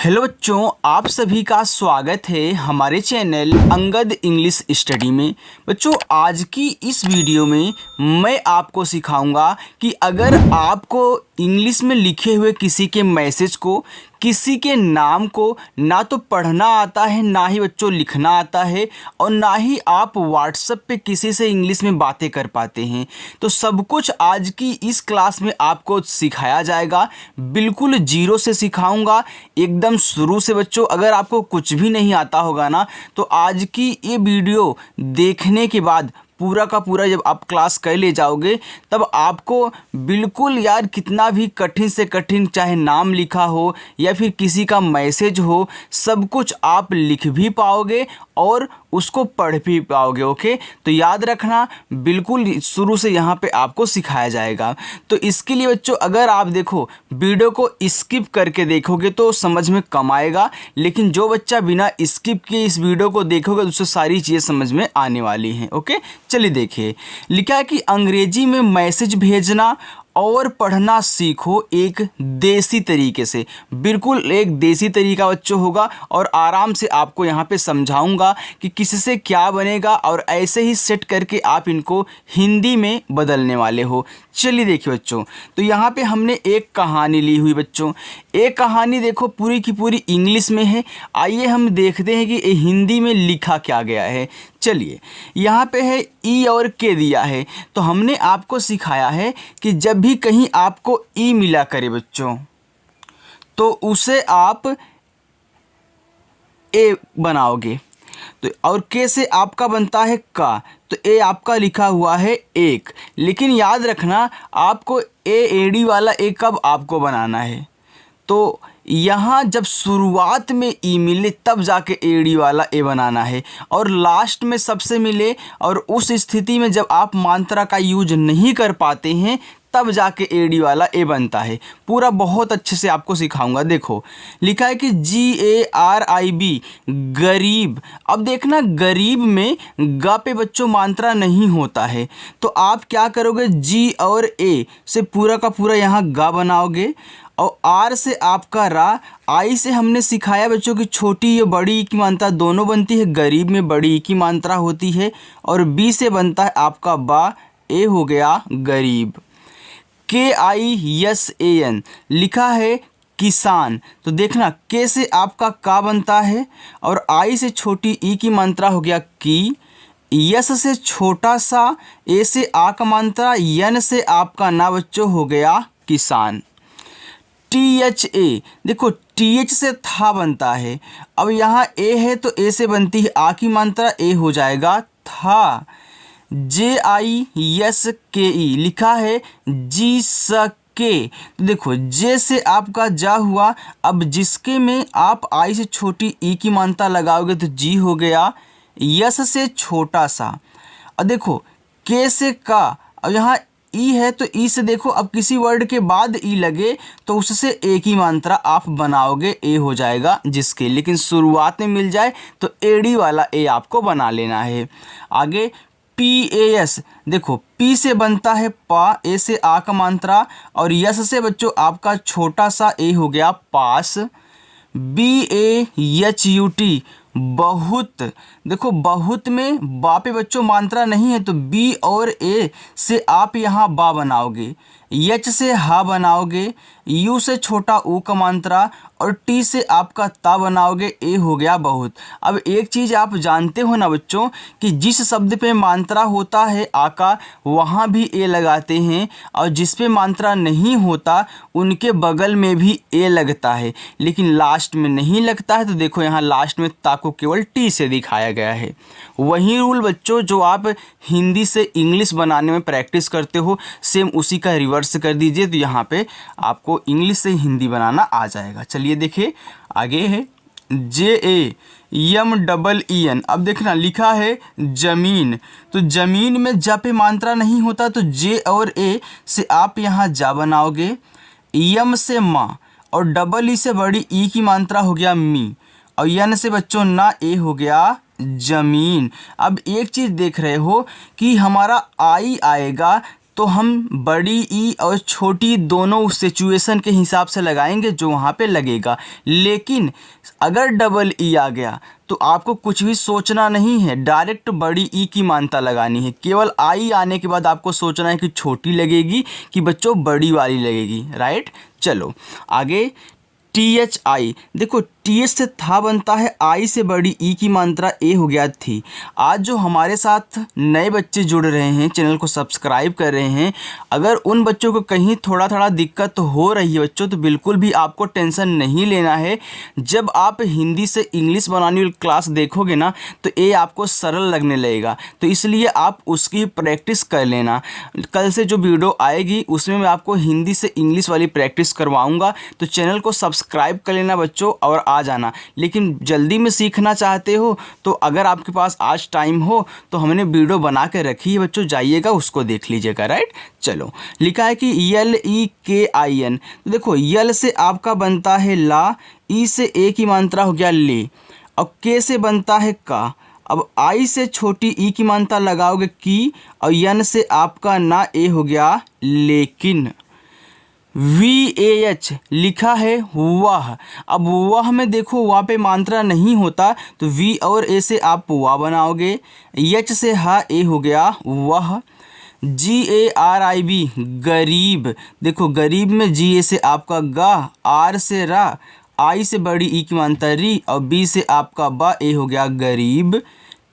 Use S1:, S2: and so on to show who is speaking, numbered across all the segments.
S1: Hello बच्चों, आप सभी का स्वागत है हमारे चैनल अंगद इंग्लिश स्टडी में। बच्चों, आज की इस वीडियो में मैं आपको सिखाऊंगा कि अगर आपको इंग्लिश में लिखे हुए किसी के मैसेज को, किसी के नाम को ना तो पढ़ना आता है, ना ही बच्चों लिखना आता है, और ना ही आप व्हाट्सएप पे किसी से इंग्लिश में बातें कर पाते हैं, तो सब कुछ आज की इस क्लास में आपको सिखाया जाएगा। बिल्कुल जीरो से सिखाऊंगा, एकदम शुरू से। बच्चों, अगर आपको कुछ भी नहीं आता होगा ना, तो आज की ये वीडियो देखने के बाद पूरा का पूरा जब आप क्लास कर ले जाओगे, तब आपको बिल्कुल यार कितना भी कठिन से कठिन, चाहे नाम लिखा हो या फिर किसी का मैसेज हो, सब कुछ आप लिख भी पाओगे और उसको पढ़ भी पाओगे। ओके, तो याद रखना, बिल्कुल शुरू से यहाँ पे आपको सिखाया जाएगा। तो इसके लिए बच्चों, अगर आप देखो वीडियो को स्किप करके देखोगे तो समझ में कम आएगा, लेकिन जो बच्चा बिना स्किप के इस वीडियो को देखोगे उससे सारी चीज़ें समझ में आने वाली हैं। ओके, चलिए देखिए, लिखा है कि अंग्रेजी में मैसेज भेजना और पढ़ना सीखो एक देसी तरीके से। बिल्कुल एक देसी तरीका बच्चों होगा, और आराम से आपको यहाँ पे समझाऊंगा कि किससे क्या बनेगा, और ऐसे ही सेट करके आप इनको हिंदी में बदलने वाले हो। चलिए देखिए बच्चों, तो यहाँ पे हमने एक कहानी ली हुई बच्चों। एक कहानी देखो पूरी की पूरी इंग्लिश में है। आइए हम देखते हैं कि ये हिंदी में लिखा क्या गया है। चलिए, यहाँ पे है ई और के दिया है, तो हमने आपको सिखाया है कि जब भी कहीं आपको ई मिला करे बच्चों, तो उसे आप ए बनाओगे, तो और के से आपका बनता है का, तो ए आपका लिखा हुआ है एक। लेकिन याद रखना, आपको एडी वाला ए कब आपको बनाना है, तो यहाँ जब शुरुआत में ई मिले तब जाके एडी वाला ए बनाना है, और लास्ट में सबसे मिले, और उस स्थिति में जब आप मात्रा का यूज नहीं कर पाते हैं तब जाके एडी वाला ए बनता है। पूरा बहुत अच्छे से आपको सिखाऊंगा। देखो लिखा है कि GARIB, गरीब। अब देखना, गरीब में ग पे बच्चों मात्रा नहीं होता है, तो आप क्या करोगे, जी और ए से पूरा का पूरा यहाँ गा बनाओगे, और आर से आपका रा, आई से हमने सिखाया बच्चों की छोटी या बड़ी ई की मात्रा दोनों बनती है, गरीब में बड़ी ई की मात्रा होती है, और बी से बनता है आपका बा, ए हो गया गरीब। KISAN लिखा है किसान, तो देखना के से आपका का बनता है, और आई से छोटी ई की मात्रा हो गया की, यस से छोटा सा, ए से आ का मात्रा, यन से आपका ना बच्चों हो गया किसान। THA, देखो TH से था बनता है, अब यहाँ ए है तो ए से बनती है आ की मात्रा, ए हो जाएगा था। JISKE लिखा है जी सके, तो देखो जे से आपका जा हुआ, अब जिसके में आप आई से छोटी ई की मात्रा लगाओगे तो जी हो गया, यस से छोटा सा, और देखो के से का, अब यहाँ ई है तो ई से देखो, अब किसी वर्ड के बाद ई लगे तो उससे ए की मात्रा आप बनाओगे, ए हो जाएगा जिसके, लेकिन शुरुआत में मिल जाए तो एडी वाला ए आपको बना लेना है। आगे PAS, देखो पी से बनता है पा, ए से आ का मात्रा, और यस से बच्चों आपका छोटा सा ए हो गया पास। BAHUT, बहुत। देखो बहुत में बा पे बच्चों मात्रा नहीं है, तो बी और ए से आप यहाँ बा बनाओगे, एच से हा बनाओगे, यू से छोटा ऊ का मात्रा, और टी से आपका ता बनाओगे, ए हो गया बहुत। अब एक चीज़ आप जानते हो ना बच्चों, कि जिस शब्द पे मात्रा होता है आ का, वहाँ भी ए लगाते हैं, और जिस पे मात्रा नहीं होता उनके बगल में भी ए लगता है, लेकिन लास्ट में नहीं लगता है। तो देखो यहाँ लास्ट में ता को केवल टी से दिखाया गया है। वही रूल बच्चों जो आप हिंदी से इंग्लिश बनाने में प्रैक्टिस करते हो, सेम उसी का रिवर्स कर दीजिए, तो यहाँ पे आपको इंग्लिश से हिंदी बनाना आ जाएगा। चलिए देखिए, आगे है JAMEEN। अब देखना लिखा है जमीन, तो जमीन में जा पे मात्रा नहीं होता, तो जे और ए से आप यहाँ जा बनाओगे, यम से माँ, और डबल ई से बड़ी ई की मात्रा हो गया मी, और यन से बच्चों ना, ए हो गया जमीन। अब एक चीज़ देख रहे हो कि हमारा आई आएगा तो हम बड़ी ई और छोटी दोनों सिचुएशन के हिसाब से लगाएंगे जो वहाँ पे लगेगा। लेकिन अगर डबल ई आ गया तो आपको कुछ भी सोचना नहीं है, डायरेक्ट बड़ी ई की मानता लगानी है। केवल आई आने के बाद आपको सोचना है कि छोटी लगेगी कि बच्चों बड़ी वाली लगेगी, राइट। चलो आगे, टी एच आई। देखो टी एच से था बनता है, आई से बड़ी ई की मात्रा ए हो गया थी। आज जो हमारे साथ नए बच्चे जुड़ रहे हैं, चैनल को सब्सक्राइब कर रहे हैं, अगर उन बच्चों को कहीं थोड़ा थोड़ा दिक्कत हो रही है बच्चों, तो बिल्कुल भी आपको टेंशन नहीं लेना है। जब आप हिंदी से इंग्लिश बनाने वाली क्लास देखोगे ना, तो ये आपको सरल लगने लगेगा। तो इसलिए आप उसकी प्रैक्टिस कर लेना। कल से जो वीडियो आएगी उसमें मैं आपको हिंदी से इंग्लिश वाली प्रैक्टिस करवाऊँगा। तो चैनल को सब्सक्राइब कर लेना बच्चों और आ जाना। लेकिन जल्दी में सीखना चाहते हो तो अगर आपके पास आज टाइम हो तो हमने वीडियो बना के रखी है बच्चों, जाइएगा उसको देख लीजिएगा, राइट। चलो लिखा है कि यल ई के आई एन। तो देखो यल से आपका बनता है ला, ई से ए की मात्रा हो गया ले, और के से बनता है का। अब आई से छोटी ई की मात्रा लगाओगे की, और यन से आपका ना ए हो गया लेकिन। वी ए एच लिखा है वह। अब वह में देखो वहाँ पे मात्रा नहीं होता, तो वी और ए से आप वह बनाओगे। एच से हा ए हो गया वह। जी ए आर आई बी गरीब। देखो गरीब में जी ए से आपका गा, आर से रा, आई से बड़ी ई की मात्रा री, और बी से आपका बा, ए हो गया गरीब।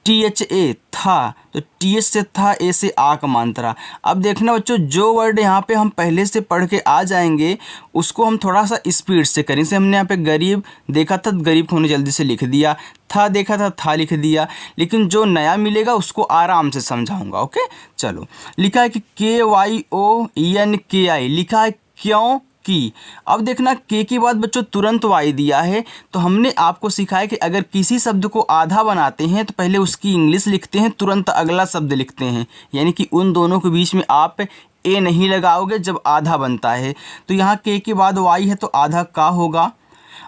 S1: टी एच ए था, तो टी एच से था, ए से आ का मात्रा। अब देखना बच्चों, जो वर्ड यहाँ पे हम पहले से पढ़ के आ जाएंगे उसको हम थोड़ा सा स्पीड से करें। जैसे हमने यहाँ पे गरीब देखा था, गरीब को हमने जल्दी से लिख दिया, था देखा था लिख दिया। लेकिन जो नया मिलेगा उसको आराम से समझाऊंगा, ओके। चलो लिखा है कि के वाई ओ एन के आई, लिखा है क्यों की। अब देखना के के बाद बच्चों तुरंत वाई दिया है, तो हमने आपको सिखाया कि अगर किसी शब्द को आधा बनाते हैं तो पहले उसकी इंग्लिश लिखते हैं, तुरंत अगला शब्द लिखते हैं। यानी कि उन दोनों के बीच में आप ए नहीं लगाओगे जब आधा बनता है। तो यहाँ के बाद वाई है तो आधा का होगा,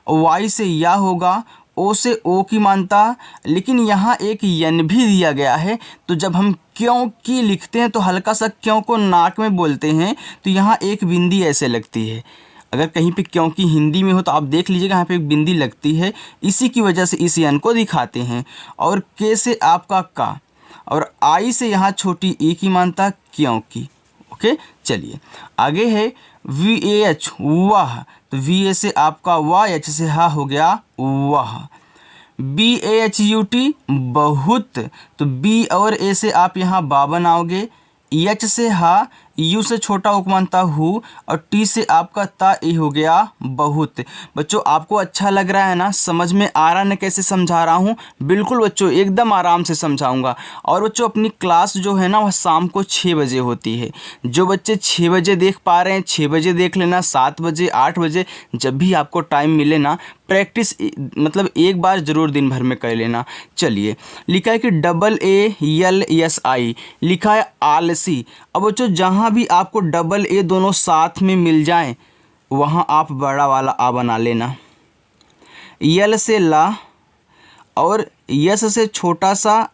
S1: वाई से या होगा, ओ से ओ की मानता। लेकिन यहाँ एक यन भी दिया गया है, तो जब हम क्यों की लिखते हैं तो हल्का सा क्यों को नाक में बोलते हैं, तो यहाँ एक बिंदी ऐसे लगती है। अगर कहीं पे क्यों की हिंदी में हो तो आप देख लीजिएगा, यहाँ पे एक बिंदी लगती है, इसी की वजह से इस यन को दिखाते हैं। और के से आपका का, और आई से यहाँ छोटी ई की मानता क्यों की, ओके। चलिए आगे है वी ए एच वाह। तो वी ए से आपका वाह, एच से हा हो गया वाह। B A H U T बहुत, तो बी और ए से आप यहाँ बा बनाओगे। एच से हा, यू से छोटा उपमानता हूँ, और टी से आपका ता ए हो गया बहुत। बच्चों आपको अच्छा लग रहा है ना, समझ में आ रहा है ना कैसे समझा रहा हूँ? बिल्कुल बच्चों एकदम आराम से समझाऊंगा। और बच्चों अपनी क्लास जो है ना वह शाम को 6 बजे होती है। जो बच्चे 6 बजे देख पा रहे हैं 6 बजे देख लेना, 7 बजे 8 बजे जब भी आपको टाइम मिले ना, प्रैक्टिस मतलब एक बार ज़रूर दिन भर में कर लेना। चलिए लिखा है कि double A L S I, लिखा है आलसी। अब बच्चों जहाँ भी आपको डबल ए दोनों साथ में मिल जाएं वहाँ आप बड़ा वाला आ बना लेना। यल से ला, और यस से छोटा सा,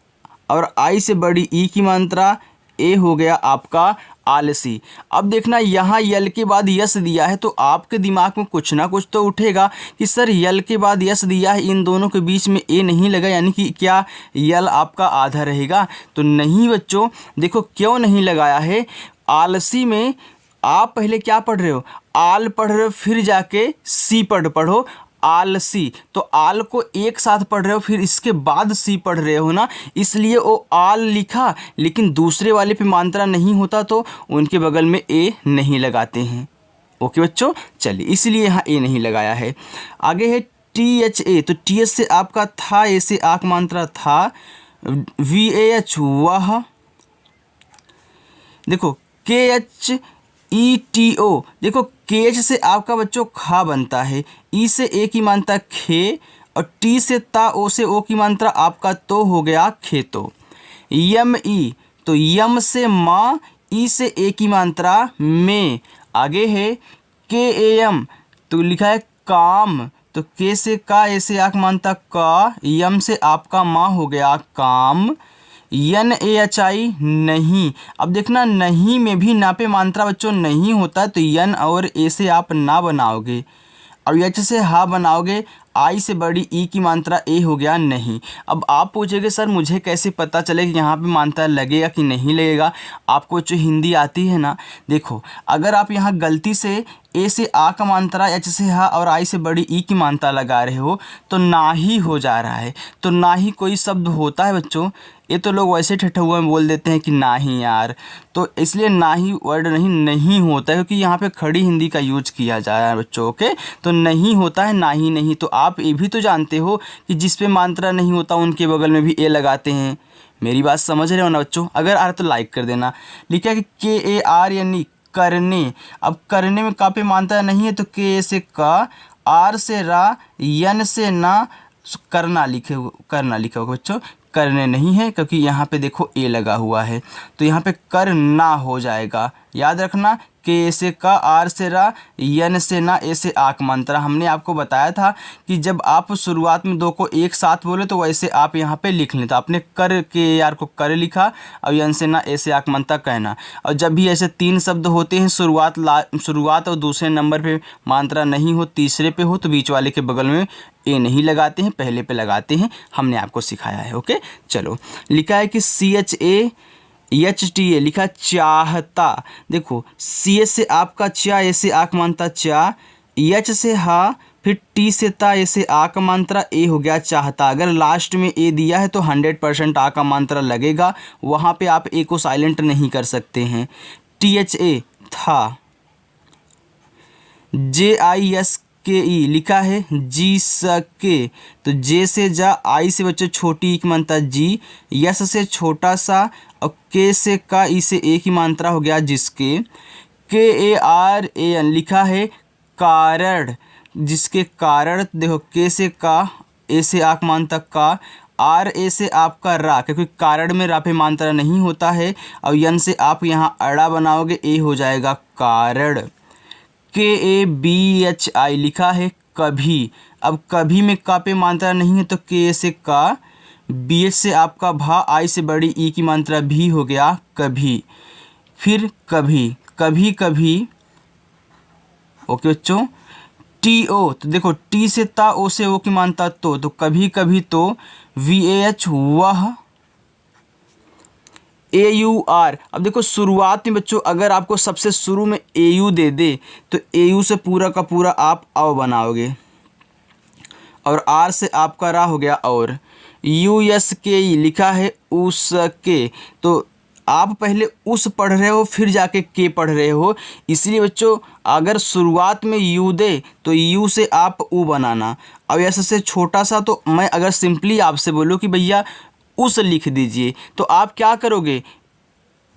S1: और आई से बड़ी ई की मात्रा, ए हो गया आपका आलसी। अब देखना यहाँ यल के बाद यस दिया है, तो आपके दिमाग में कुछ ना कुछ तो उठेगा कि सर यल के बाद यस दिया है, इन दोनों के बीच में ए नहीं लगा, यानी कि क्या यल आपका आधा रहेगा? तो नहीं बच्चों, देखो क्यों नहीं लगाया है। आलसी में आप पहले क्या पढ़ रहे हो? आल पढ़ रहे हो, फिर जाके सी पढ़ो आलसी। तो आल को एक साथ पढ़ रहे हो, फिर इसके बाद सी पढ़ रहे हो ना, इसलिए वो आल लिखा। लेकिन दूसरे वाले पे मात्रा नहीं होता तो उनके बगल में ए नहीं लगाते हैं, ओके बच्चों। चलिए इसलिए यहाँ ए नहीं लगाया है। आगे है टी एच ए, तो टी एच से आपका था, ए से आक मात्रा था। वी ए एच वह। देखो के एच ई टी ओ, देखो के एच से आपका बच्चों खा बनता है, ई से ए की मात्रा खे, और टी से ता, ओ से ओ की मात्रा आपका तो हो गया खेतो। यम ई, तो यम से माँ, ई से ए की मात्रा में। आगे है के ए एम, तो लिखा है काम, तो के से का, ए से आक मात्रा का, यम से आपका माँ हो गया काम। NAHI नहीं। अब देखना नहीं में भी ना पे मात्रा बच्चों नहीं होता है, तो यन और ए से आप ना बनाओगे। और एच से हा बनाओगे, आई से बड़ी ई की मात्रा ए हो गया नहीं। अब आप पूछोगे सर मुझे कैसे पता चले कि यहाँ पे मात्रा लगेगा कि नहीं लगेगा। आपको जो हिंदी आती है ना, देखो अगर आप यहाँ गलती से ए से आ का मात्रा, एच से हा और आई से बड़ी ई की मात्रा लगा रहे हो तो ना ही हो जा रहा है। तो ना ही कोई शब्द होता है बच्चों, ये तो लोग वैसे ठट्ठा हुआ में बोल देते हैं कि ना ही यार, तो इसलिए ना ही वर्ड नहीं होता है, क्योंकि यहाँ पे खड़ी हिंदी का यूज किया जा रहा है बच्चों। ओके, तो नहीं होता है ना ही नहीं। तो आप ये भी तो जानते हो कि जिस पे मात्रा नहीं होता उनके बगल में भी ए लगाते हैं। मेरी बात समझ रहे हो ना बच्चों? अगर आ रहा तो लाइक कर देना। लिखा है कि KAR यानी करने। अब करने में का पे मात्रा नहीं है तो के से का, आर से रा, यन से ना, करना लिखा होगा बच्चों। करने नहीं है क्योंकि यहाँ पे देखो ए लगा हुआ है, तो यहाँ पे करना हो जाएगा। याद रखना, के से का, आर से रा, यन से ना, ए से आक मात्रा। हमने आपको बताया था कि जब आप शुरुआत में दो को एक साथ बोले तो वैसे आप यहाँ पे लिख लें। तो आपने कर के यार को कर लिखा और यन से ना, ए से आक मात्रा कहना। और जब भी ऐसे तीन शब्द होते हैं, शुरुआत और दूसरे नंबर पे मात्रा नहीं हो, तीसरे पे हो, तो बीच वाले के बगल में ए नहीं लगाते हैं, पहले पे लगाते हैं। हमने आपको सिखाया है। ओके, चलो लिखा है कि CHAHTA लिखा चाहता। देखो सी से आपका चा, ए से आक मात्रा चा, एच से हा, फिर टी से ता, ए से आ का मात्रा ए हो गया चाहता। अगर लास्ट में ए दिया है तो 100% आ का मात्रा लगेगा, वहाँ पे आप ए को साइलेंट नहीं कर सकते हैं। THA था। JISKE लिखा है जी सके। तो जे से जा, आई से बच्चों छोटी ई की मात्रा जी, यस से छोटा सा, और के से का, ई से ए की मात्रा हो गया जिसके। KARAN लिखा है कारण, जिसके कारण। देखो के से का, ए से आक मात्रा का, आर ए से आपका रा, क्योंकि कारण में रा पे मात्रा नहीं होता है, और यन से आप यहाँ अड़ा बनाओगे, ए हो जाएगा कारण। KABHI लिखा है कभी। अब कभी में का पे मात्रा नहीं है तो के से का, BH से आपका भा, आई से बड़ी ई की मात्रा भी हो गया कभी। फिर कभी, कभी कभी। ओके बच्चों, TO, तो देखो टी से ता, ओ से ओ की मात्रा तो कभी कभी तो। VAH वह। AUR, अब देखो शुरुआत में बच्चों अगर आपको सबसे शुरू में AU दे दे तो AU से पूरा का पूरा आप अव बनाओगे, और आर से आपका रा हो गया और। USKE लिखा है उसके। तो आप पहले उस पढ़ रहे हो फिर जाके के पढ़ रहे हो, इसलिए बच्चों अगर शुरुआत में यू दे तो यू से आप ऊ बनाना। अब ऐसे से छोटा सा, तो मैं अगर सिंपली आपसे बोलूँ कि भैया उस लिख दीजिए, तो आप क्या करोगे,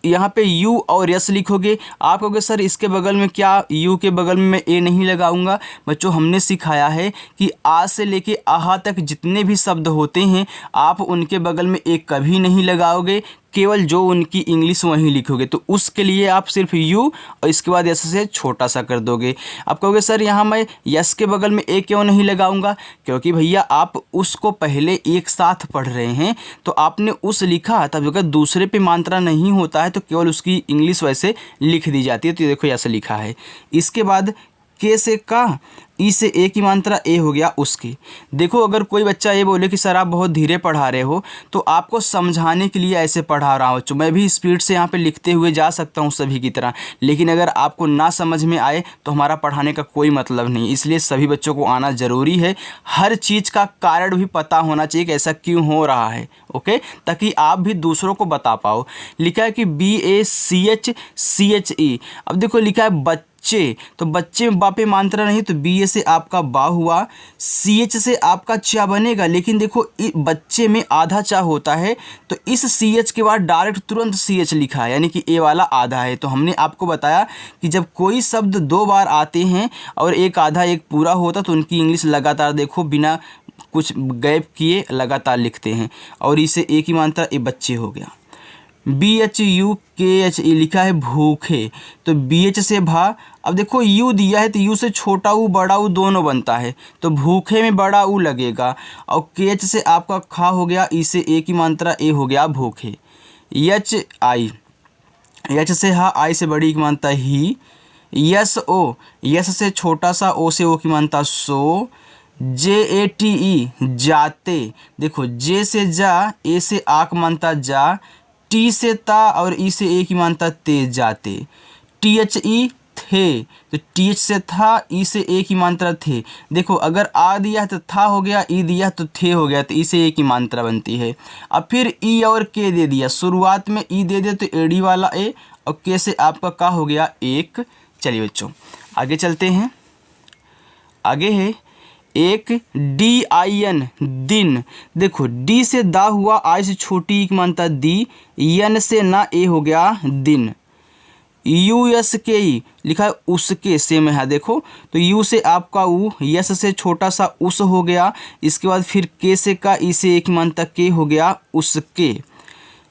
S1: यहाँ पे यू और यस लिखोगे। आप कहोगे सर इसके बगल में क्या, यू के बगल में मैं ए नहीं लगाऊंगा। बच्चों हमने सिखाया है कि आ से लेके आहा तक जितने भी शब्द होते हैं आप उनके बगल में ए कभी नहीं लगाओगे, केवल जो उनकी इंग्लिश वहीं लिखोगे। तो उसके लिए आप सिर्फ यू और इसके बाद यस से छोटा सा कर दोगे। आप कहोगे सर यहाँ मैं यस के बगल में ए क्यों नहीं लगाऊंगा, क्योंकि भैया आप उसको पहले एक साथ पढ़ रहे हैं, तो आपने उस लिखा, तब अगर दूसरे पे मात्रा नहीं होता है तो केवल उसकी इंग्लिश वैसे लिख दी जाती है। तो देखो ऐसे लिखा है। इसके बाद के से का, ई से ए की मात्रा ए हो गया उसकी। देखो अगर कोई बच्चा ये बोले कि सर आप बहुत धीरे पढ़ा रहे हो, तो आपको समझाने के लिए ऐसे पढ़ा रहा हूँ। मैं भी स्पीड से यहाँ पे लिखते हुए जा सकता हूँ सभी की तरह, लेकिन अगर आपको ना समझ में आए तो हमारा पढ़ाने का कोई मतलब नहीं। इसलिए सभी बच्चों को आना ज़रूरी है। हर चीज़ का कारण भी पता होना चाहिए कि ऐसा क्यों हो रहा है, ओके, ताकि आप भी दूसरों को बता पाओ। लिखा है कि BACHCHE। अब देखो लिखा है बच्चे, तो बच्चे में बापे मात्रा नहीं, तो बी से आपका बा हुआ। CH से आपका चा बनेगा, लेकिन देखो बच्चे में आधा चा होता है, तो इस CH के बाद डायरेक्ट तुरंत CH लिखा है, यानी कि ए वाला आधा है। तो हमने आपको बताया कि जब कोई शब्द दो बार आते हैं और एक आधा एक पूरा होता, तो उनकी इंग्लिश लगातार देखो बिना कुछ गैप किए लगातार लिखते हैं। और इसे ए की मात्रा ए बच्चे हो गया। BHUKHE लिखा है भूखे, तो BH से भा। अब देखो U दिया है तो U से छोटा ऊ बड़ा ऊ दोनों बनता है, तो भूखे में बड़ा ऊ लगेगा। और KH से आपका खा हो गया, ई से ए की मात्रा ए हो गया भूखे। H से हा, आई से बड़ी की मात्रा ही। SO, यस से छोटा सा, ओ से ओ की मात्रा सो। JATE जाते, देखो J से जा, ए से आ की मात्रा जा, T से ता और ई से ए की मात्रा ते जाते। THE थे, तो TH से था, ई से ए की मात्रा थे। देखो अगर आ दिया तो था हो गया, ई दिया तो थे हो गया, तो ई से ए की मात्रा बनती है। अब फिर ई और के दे दिया, शुरुआत में ई दे दे तो एडी वाला ए, और के से आपका का हो गया एक। चलिए बच्चों आगे चलते हैं। आगे है एक DIN दिन, देखो डी से दा हुआ, आई से छोटी की मात्रा दी, यन से ना ए हो गया दिन। USKE लिखा है उसके, सेम है देखो, तो U से आपका ऊ, यस से छोटा सा उस हो गया, इसके बाद फिर के से का, ई से एक मात्रा के हो गया उसके।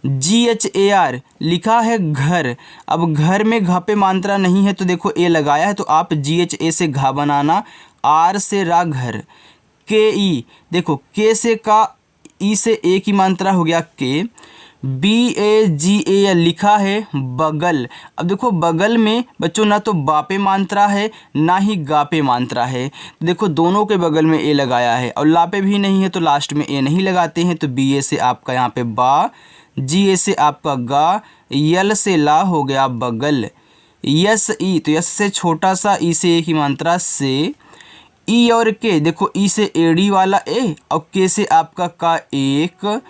S1: GHAR लिखा है घर, अब घर में घा पे मात्रा नहीं है तो देखो ए लगाया है, तो आप GHA से घा बनाना, आर से रा घर। KE देखो के से का, ई से ए की मात्रा हो गया के। BAGAL लिखा है बगल, अब देखो बगल में बच्चों ना तो बापे मात्रा है ना ही गापे मात्रा है, तो देखो दोनों के बगल में ए लगाया है, और लापे भी नहीं है तो लास्ट में ए नहीं लगाते हैं, तो BA से आपका यहाँ पे बा, GA से आपका गा, यल से ला हो गया बगल। SE तो यस से छोटा सा, ई से ए की मात्रा से। ई और के देखो, ई से एडी वाला ए, और के से आपका का एक।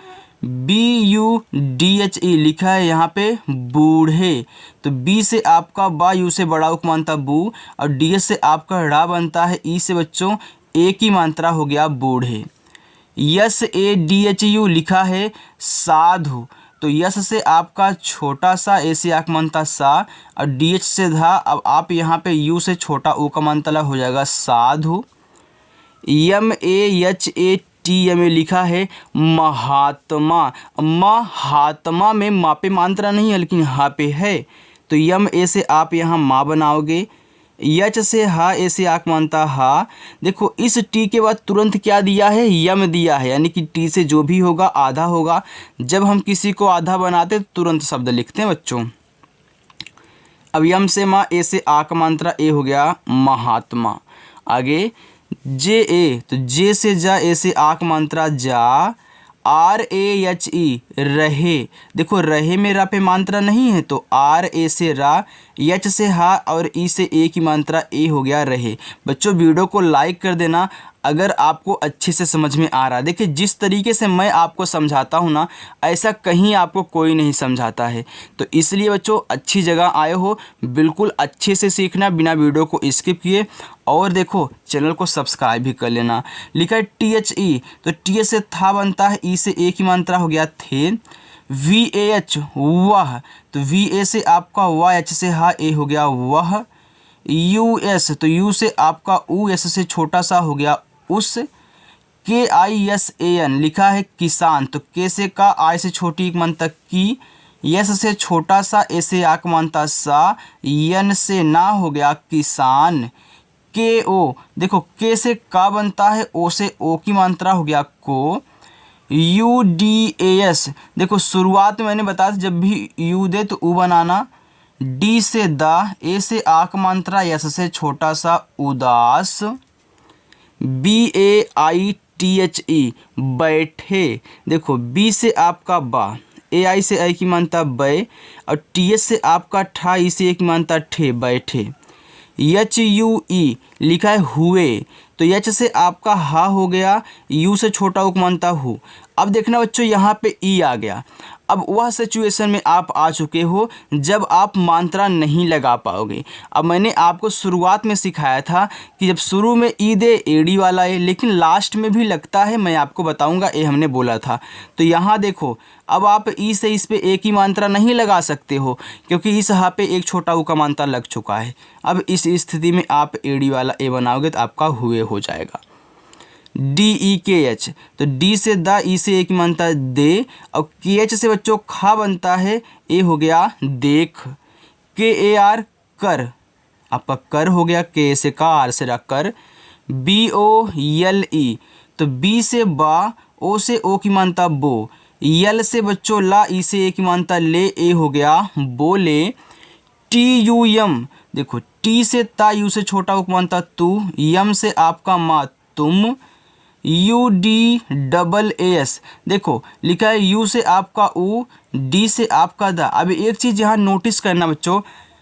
S1: BUDHE लिखा है यहाँ पे बूढ़े, तो बी से आपका बा, यू से बड़ा उक मानता बू, और डी से आपका ड़ा बनता है, ई से बच्चों ए की मात्रा हो गया बूढ़े। SADHU लिखा है साधु, तो यस से आपका छोटा सा, ए से आक मानता सा, और DH से धा, अब आप यहाँ पे यू से छोटा ओ का मानतला हो जाएगा साधु। MAHATMA लिखा है महात्मा, महात्मा में मा पे मात्रा नहीं है लेकिन हा पे है, तो यम ए से आप यहाँ माँ बनाओगे। यच से हा, ए से आक मानता हा, देखो इस टी के बाद तुरंत क्या दिया है, यम दिया है, यानी कि टी से जो भी होगा आधा होगा। जब हम किसी को आधा बनाते तो तुरंत शब्द लिखते हैं बच्चों। अब यम से माँ, ए से आक मात्रा ए हो गया महात्मा। आगे JA, तो जे से जा, ए से आक मात्रा जा। RAHE रहे, देखो रहे में रा पे मात्रा नहीं है तो RA से रा, एच से हा, और ई से ए की मात्रा ए हो गया रहे। बच्चों वीडियो को लाइक कर देना अगर आपको अच्छे से समझ में आ रहा है। देखिए जिस तरीके से मैं आपको समझाता हूँ ना, ऐसा कहीं आपको कोई नहीं समझाता है, तो इसलिए बच्चों अच्छी जगह आए हो, बिल्कुल अच्छे से सीखना बिना वीडियो को स्किप किए, और देखो चैनल को सब्सक्राइब भी कर लेना। लिखा है THE, तो टी से था बनता है, ई से ए की मात्रा हो गया थे। VAH वह, तो VA से आपका वाह, एच से हा, ए हो गया वह। US, तो यू से आपका ऊ, एस से छोटा सा हो गया उस। KISAN लिखा है किसान, तो के से का, आई से छोटी एक मन तक की, यस से छोटा सा, ए से आक मानता सा, यन से ना हो गया किसान। KO, देखो के से का बनता है, ओ से ओ की मात्रा हो गया को। UDAS, देखो शुरुआत में मैंने बताया जब भी यू दे तो ऊ बनाना। डी से दा, ए से आक मात्रा, यस से छोटा सा उदास। BAITHE बैठे, देखो बी से आपका बा, AI से आई की मानता बै, और TH से आपका ठा, ई से एक मानता ठे बैठे। HUE लिखा है हुए, तो एच से आपका हा हो गया, यू से छोटा उक मानता हु। अब देखना बच्चों यहाँ पे ई आ गया। अब वह सिचुएशन में आप आ चुके हो जब आप मात्रा नहीं लगा पाओगे। अब मैंने आपको शुरुआत में सिखाया था कि जब शुरू में ई दे एडी वाला है, लेकिन लास्ट में भी लगता है, मैं आपको बताऊंगा, ये हमने बोला था। तो यहाँ देखो अब आप ई से इस पे एक ही मात्रा नहीं लगा सकते हो क्योंकि इस हा पे एक छोटा ऊ का मात्रा लग चुका है। अब इस स्थिति में आप एडी वाला ए बनाओगे तो आपका हुए हो जाएगा। DEKH, तो डी से दा, ई से एक बनता है दे, और KH से बच्चों खा बनता है, ए हो गया देख, KAR कर, आपका कर हो गया, के से का, आर से रा कर, BOLE, तो बी से बा, ओ से ओ की मानता बो, यल से बच्चों ला, ई से ए की मानता ले, ए हो गया बोले, TUM, देखो टी से ता, यू से छोटा ओ की मानता तू, यम से आपका माँ तुम, UDAAS, देखो लिखा है यू से आपका ऊ, डी से आपका दा। अब एक चीज़ यहाँ नोटिस करना बच्चों,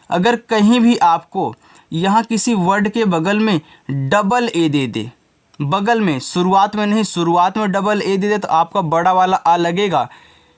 S1: अगर कहीं भी आपको यहाँ किसी वर्ड के बगल में डबल ए दे दे, बगल में, शुरुआत में नहीं, शुरुआत में डबल ए दे दे तो आपका बड़ा वाला आ लगेगा,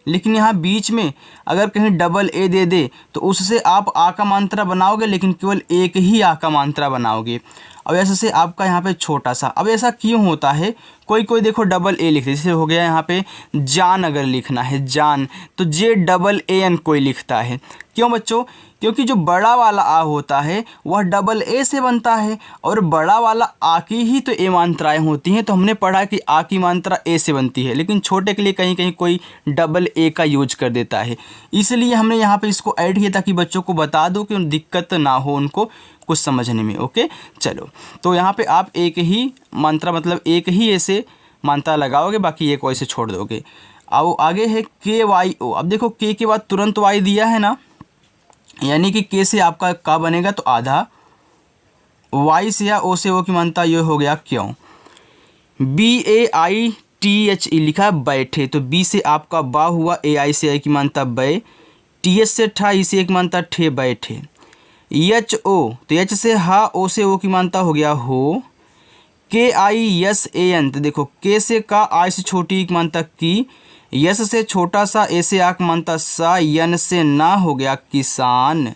S1: लेकिन यहाँ बीच में अगर कहीं डबल ए दे दे तो उससे आप आ का मात्रा बनाओगे, लेकिन केवल एक ही आ का मात्रा बनाओगे। अब ऐसे से आपका यहाँ पे छोटा सा, अब ऐसा क्यों होता है, कोई कोई देखो डबल ए लिखते, जैसे हो गया यहाँ पे जान, अगर लिखना है जान तो JAAN कोई लिखता है। क्यों बच्चों, क्योंकि जो बड़ा वाला आ होता है वह डबल ए से बनता है, और बड़ा वाला आ की ही तो ए मात्राएँ होती हैं। तो हमने पढ़ा कि आ की मात्रा ए से बनती है, लेकिन छोटे के लिए कहीं कहीं कोई डबल ए का यूज कर देता है, इसलिए हमने यहाँ पे इसको ऐड किया ताकि बच्चों को बता दो कि दिक्कत ना हो उनको कुछ समझने में। ओके चलो, तो यहाँ पे आप एक ही मात्रा, मतलब एक ही ऐसे मात्रा लगाओगे, बाकी एक वैसे छोड़ दोगे। अब आगे है KYO, अब देखो के के बाद तुरंत वाई दिया है ना, यानी कि के से आपका का बनेगा तो आधा, वाई से या ओ से ओ की मानता ये हो गया क्यों। BAITHE लिखा है बैठे, तो बी से आपका बा हुआ, AI से आई की मानता बै, TH से ठा, ई से एक मानता ठे बैठे, HO, तो H से हा, ओ से ओ की मानता हो गया हो, KISAN, तो देखो के से का, आई से छोटी की मानता की, यस से छोटा सा, ए से आक मानता सा, यन से ना हो गया किसान,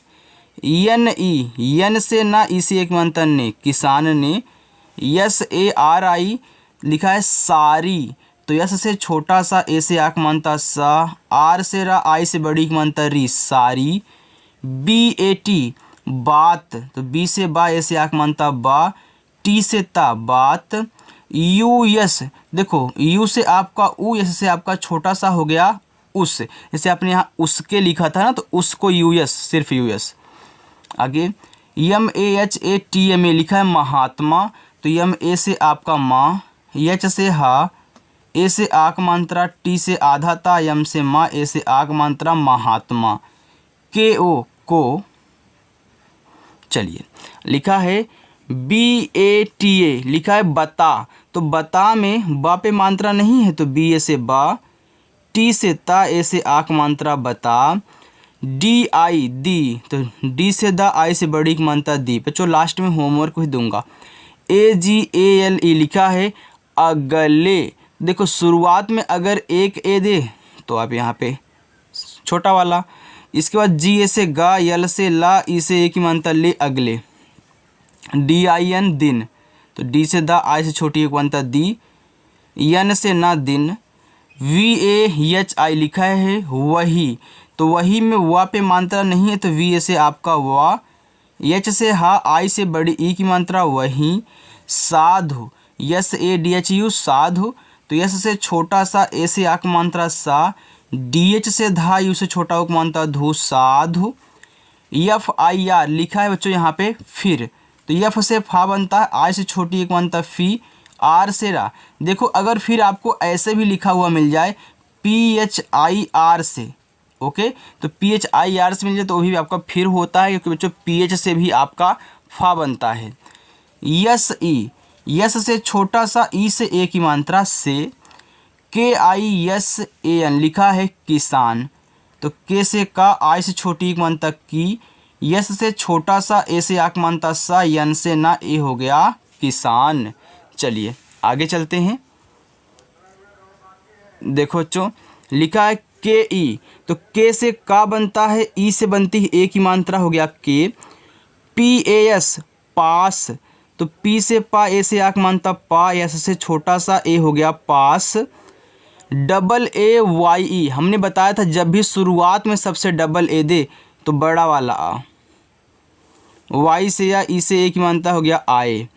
S1: NE, यन से ना, ई से एक मानता ने, किसान ने, SARI लिखा है सारी, तो यस से छोटा सा, ए से आक मानता सा, आर से रा, आई से बड़ी की मानता री, सारी, BAT बात, तो बी से बा, ए से आक मानता बा, टी से ता बात, US, देखो यू से आपका ऊ, एस से आपका छोटा सा हो गया उस, जैसे आपने यहाँ उसके लिखा था ना, तो उसको US, सिर्फ US। आगे MAHATMA लिखा है महात्मा, तो MA से आपका माँ, H से हा, ए से आक मात्रा, टी से आधा था, यम से माँ, ए से आक मात्रा महात्मा, KO को, चलिए लिखा है BATA लिखा है बता, तो बता में बा पे मात्रा नहीं है, तो BA से बा, टी से ता, ए से आक मात्रा बता, DI दी, तो डी से दा, आई से बड़ी की मात्रा दी। बच्चों लास्ट में होमवर्क भी दूंगा। AGALE लिखा है अगले, देखो शुरुआत में अगर एक ए दे तो आप यहाँ पे छोटा वाला, इसके बाद GA से गा, यल से ला, ई से ए की मात्रा ले, अगले, DIN दिन, तो डी से दा, आई से छोटी एक बनता दी, यन से ना दिन, VAHI लिखा है वही, तो वही में वा पे मात्रा नहीं है, तो VA से आपका वा, H से हा, आई से बड़ी ई की मात्रा वही, साधु, SADHU साधु, तो यस से छोटा सा, ए से आक मात्रा सा, DH से धा, यू से छोटा उक मात्रा धू, साधु, FIR लिखा है बच्चों यहाँ पे फिर, तो F से फा बनता है, आई से छोटी एक बनता फी, आर से रा, देखो अगर फिर आपको ऐसे भी लिखा हुआ मिल जाए PHIR से, ओके, तो PHIR से मिल जाए तो भी आपका फिर होता है, क्योंकि बच्चों PH से भी आपका फा बनता है। SE, यस से छोटा सा, ई से ए की मात्रा से, KISAN लिखा है किसान, तो के से का, आई से छोटी एक मात्रा की, यस से छोटा सा, ए से आक मानता सा, यन से ना, ए हो गया किसान। चलिए आगे चलते हैं। देखो बच्चों लिखा है KE, तो के से का बनता है, ई से बनती है ए की मात्रा हो गया के, PAS पास, तो पी से पा, ए से आक मानता पा, एस से छोटा सा, ए हो गया पास, AAYE हमने बताया था जब भी शुरुआत में सबसे डबल ए दे तो बड़ा वाला आ, वाई से या ई से ए की मानता हो गया आए,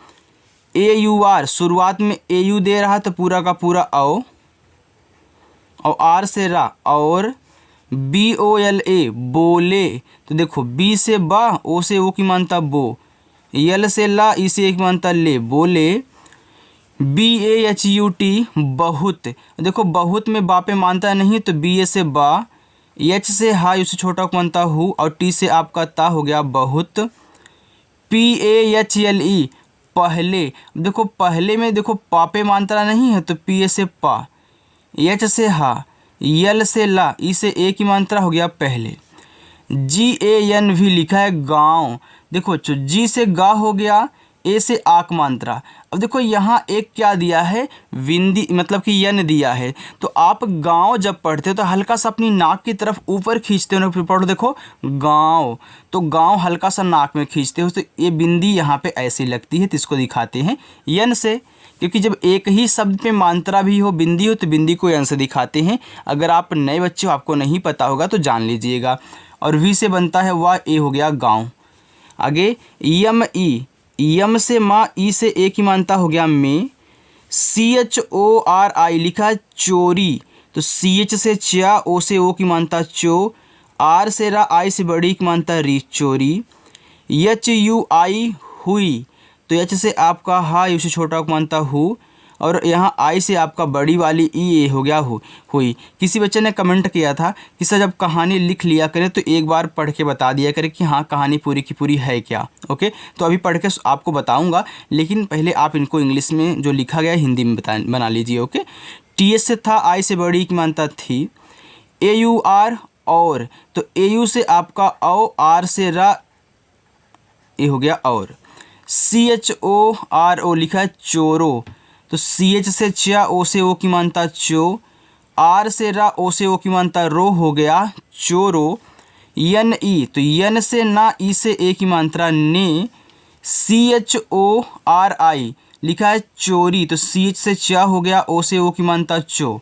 S1: AUR शुरुआत में AU दे रहा तो पूरा का पूरा औ, और आर से रा और, BOLA बोले, तो देखो बी से बा, ओ से ओ की मानता बो, यल से ला, ई से एक मानता ले, बोले, BAHUT बहुत, देखो बहुत में बा पे मानता नहीं तो BA से बा, एच से हा, उससे छोटा को मानता हूँ, और टी से आपका ता हो गया बहुत, PAHLE पहले, देखो पहले में देखो पा पे मानता नहीं है तो PA से पा, एच से हा, यल से ला, ई से ए की मात्रा हो गया पहले, GANV लिखा है गांव, देखो जी से गा हो गया, ए से आक मात्रा। अब देखो यहाँ एक क्या दिया है, विंदी मतलब कि यन दिया है, तो आप गांव जब पढ़ते हो तो हल्का सा अपनी नाक की तरफ ऊपर खींचते हो ना, फिर पढ़ो देखो गांव, तो गांव हल्का सा नाक में खींचते हो तो ये बिंदी यहाँ पे ऐसी लगती है, तो इसको दिखाते हैं यन से, क्योंकि जब एक ही शब्द पे मात्रा भी हो, बिंदी हो, तो बिंदी को यन से दिखाते हैं। अगर आप नए बच्चे हो, आपको नहीं पता होगा तो जान लीजिएगा। और वी से बनता है वाह, ए हो गया गाँव। आगे YME, यम से माँ, ई से ए की मानता हो गया में, CHORI लिखा है चोरी, तो CH से चा, ओ से ओ की मानता चो, आर से रा, आई से बड़ी की मानता री, चोरी, HUI हुई, तो एच से आपका हा, यू से छोटा को मानता हु, और यहाँ आई से आपका बड़ी वाली ई, ए हो गया हुई। किसी बच्चे ने कमेंट किया था कि सर जब कहानी लिख लिया करें तो एक बार पढ़ के बता दिया करें कि हाँ कहानी पूरी की पूरी है क्या। ओके, तो अभी पढ़ के आपको बताऊंगा, लेकिन पहले आप इनको इंग्लिश में जो लिखा गया हिंदी में बना लीजिए। ओके, TH से था, आई से बड़ी की मानता थी, AUR और, तो AU से आपका औ, आर से रा, ये हो गया और, CHORO लिखा है चोरो, तो CH से चा, ओ से ओ की मानता चो, आर से रा, ओ से ओ की मानता रो, हो गया चोरो, YNE तो यन से ना, ई से ए की मात्रा ने, CHORI लिखा है चोरी, तो CH से चा हो गया, ओ से ओ की मानता चो,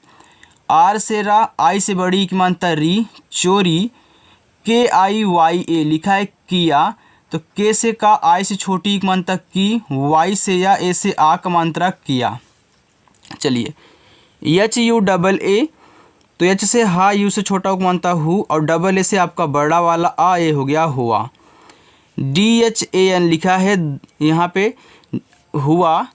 S1: आर से रा, आई से बड़ी की मानता री, चोरी, KIYA लिखा है किया, तो के से का, आई से छोटी की मात्रा की, वाई से या, ए से आ का मात्रा किया। चलिए HUAA, तो एच से हा, यू से छोटा को मानता हूँ, और डबल ए से आपका बड़ा वाला आ, ए हो गया हुआ। DHAN लिखा है यहाँ पे हुआ,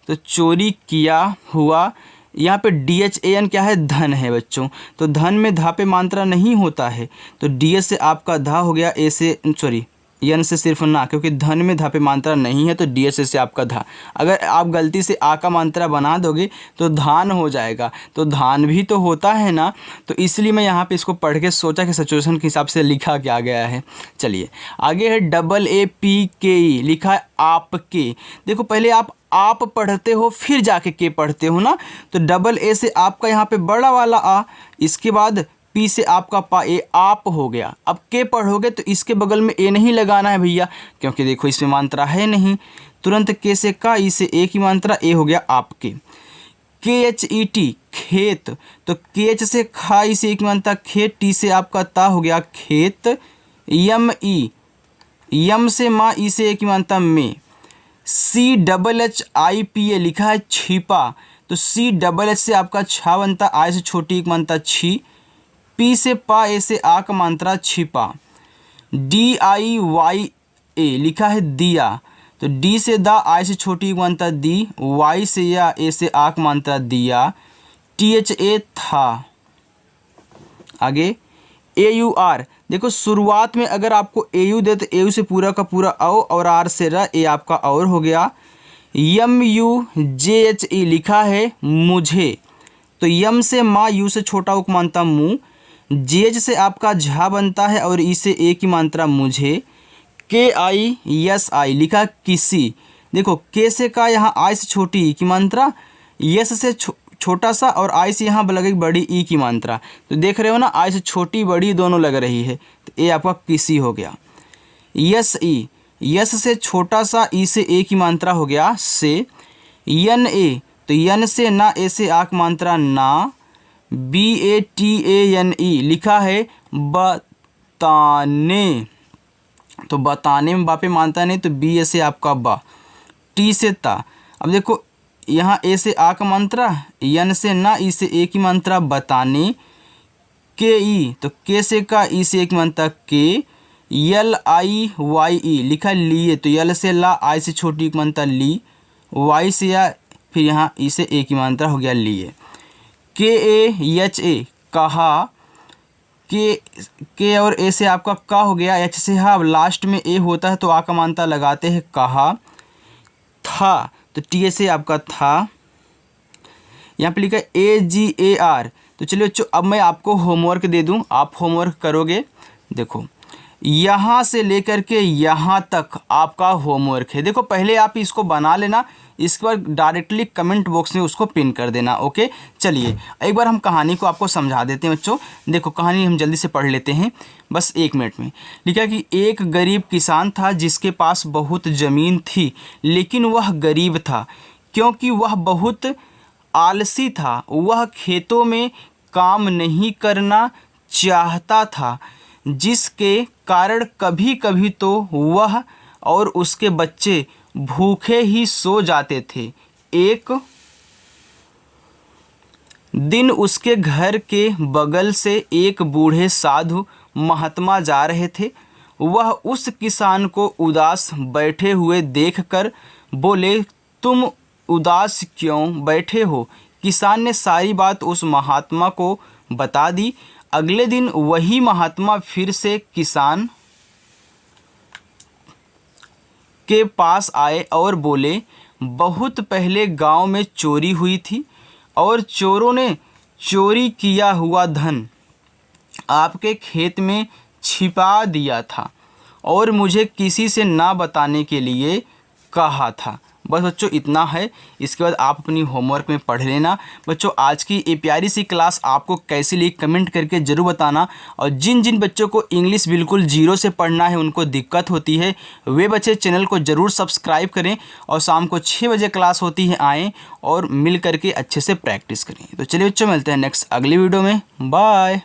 S1: तो चोरी किया हुआ। यहाँ पे DHAN क्या है, धन है बच्चों, तो धन में धा पे मात्रा नहीं होता है, तो DS से आपका धा हो गया, ए से सॉरी यन से सिर्फ ना, क्योंकि धन में धा पे मात्रा नहीं है तो DS से आपका धा। अगर आप गलती से आ का मात्रा बना दोगे तो धान हो जाएगा, तो धान भी तो होता है ना, तो इसलिए मैं यहाँ पे इसको पढ़ के सोचा कि सिचुएशन के हिसाब से लिखा क्या गया है। चलिए आगे है AAPKE लिखा है आपके। देखो पहले आप पढ़ते हो फिर जाके के पढ़ते हो ना, तो AA से आपका यहाँ पे बड़ा वाला आ, इसके बाद पी से आपका पा, ए आप हो गया। अब के पढ़ोगे तो इसके बगल में ए नहीं लगाना है भैया, क्योंकि देखो इसमें मात्रा है नहीं, तुरंत के से का, ई से ए की मात्रा, ए हो गया आपके। KHET खेत, तो KH से खा, ई से एक मात्रा खेत, टी से आपका ता हो गया खेत। YME यम से माँ, ई से एक मात्रा में। CHHIPA लिखा है छिपा, तो CHH से आपका छा बनता, आई से छोटी एक मात्रा छी, पी से पा, ए से आ का मात्रा छिपा। DIYA लिखा है दिया, तो डी से दा, आई से छोटी मात्रा दी, वाई से या, ए से आ का मात्रा दिया। THA था। आगे AUR, देखो शुरुआत में अगर आपको AU दे तो AU से पूरा का पूरा औ, और आर से रा, ए आपका और हो गया। MUJHE लिखा है मुझे, तो यम से माँ, यू से छोटा उक मानता मुँह, जेज से आपका झा बनता है, और ई से ए की मात्रा मुझे। KISI लिखा किसी, देखो के से का, यहाँ आई से छोटी ई की मात्रा, यस से छोटा सा, और आई से यहाँ लगेगी बड़ी ई की मात्रा, तो देख रहे हो ना, आई से छोटी बड़ी दोनों लग रही है, तो ए आपका किसी हो गया। SE यस से छोटा सा, ई से ए की मात्रा हो गया से। NA तो यन से ना, ए से आ की मात्रा ना। BATANE लिखा है बताने, तो बताने में बापे मानता नहीं, तो बी ए से आपका बा। टी से ता, अब देखो यहाँ ए से आ का मात्रा, यन से ना, ई से ए की मात्रा, बताने के ई, तो के से का, ई से एक मात्रा के, यल आई वाई ई लिखा लिए, तो यल से ला, आई से छोटी एक मात्रा ली, वाई से या, फिर यहाँ ई से ए की मात्रा हो गया लिए। के ए एच ए कहा, के और ए से आपका का हो गया, एच से हाँ, लास्ट में ए होता है तो आ का मात्रा लगाते हैं, कहा। था तो टी से आपका था, यहाँ पे लिखा है ए जी ए आर। तो चलिए बच्चों अब मैं आपको होमवर्क दे दूँ, आप होमवर्क करोगे। देखो यहाँ से लेकर के यहाँ तक आपका होमवर्क है। देखो पहले आप इसको बना लेना, इसके बाद डायरेक्टली कमेंट बॉक्स में उसको पिन कर देना। ओके चलिए एक बार हम कहानी को आपको समझा देते हैं बच्चों। देखो कहानी हम जल्दी से पढ़ लेते हैं बस 1 मिनट में। लिखा कि एक गरीब किसान था जिसके पास बहुत ज़मीन थी, लेकिन वह गरीब था क्योंकि वह बहुत आलसी था। वह खेतों में काम नहीं करना चाहता था, जिसके कारण कभी कभी तो वह और उसके बच्चे भूखे ही सो जाते थे। एक दिन उसके घर के बगल से एक बूढ़े साधु महात्मा जा रहे थे। वह उस किसान को उदास बैठे हुए देखकर बोले, तुम उदास क्यों बैठे हो? किसान ने सारी बात उस महात्मा को बता दी। अगले दिन वही महात्मा फिर से किसान के पास आए और बोले, बहुत पहले गांव में चोरी हुई थी और चोरों ने चोरी किया हुआ धन आपके खेत में छिपा दिया था और मुझे किसी से ना बताने के लिए कहा था। बस बच्चों इतना है, इसके बाद आप अपनी होमवर्क में पढ़ लेना। बच्चों आज की ये प्यारी सी क्लास आपको कैसी लगी कमेंट करके ज़रूर बताना। और जिन जिन बच्चों को इंग्लिश बिल्कुल जीरो से पढ़ना है, उनको दिक्कत होती है, वे बच्चे चैनल को ज़रूर सब्सक्राइब करें और शाम को 6 बजे क्लास होती है, आएँ और मिल करके अच्छे से प्रैक्टिस करें। तो चलिए बच्चों मिलते हैं नेक्स्ट अगली वीडियो में। बाय।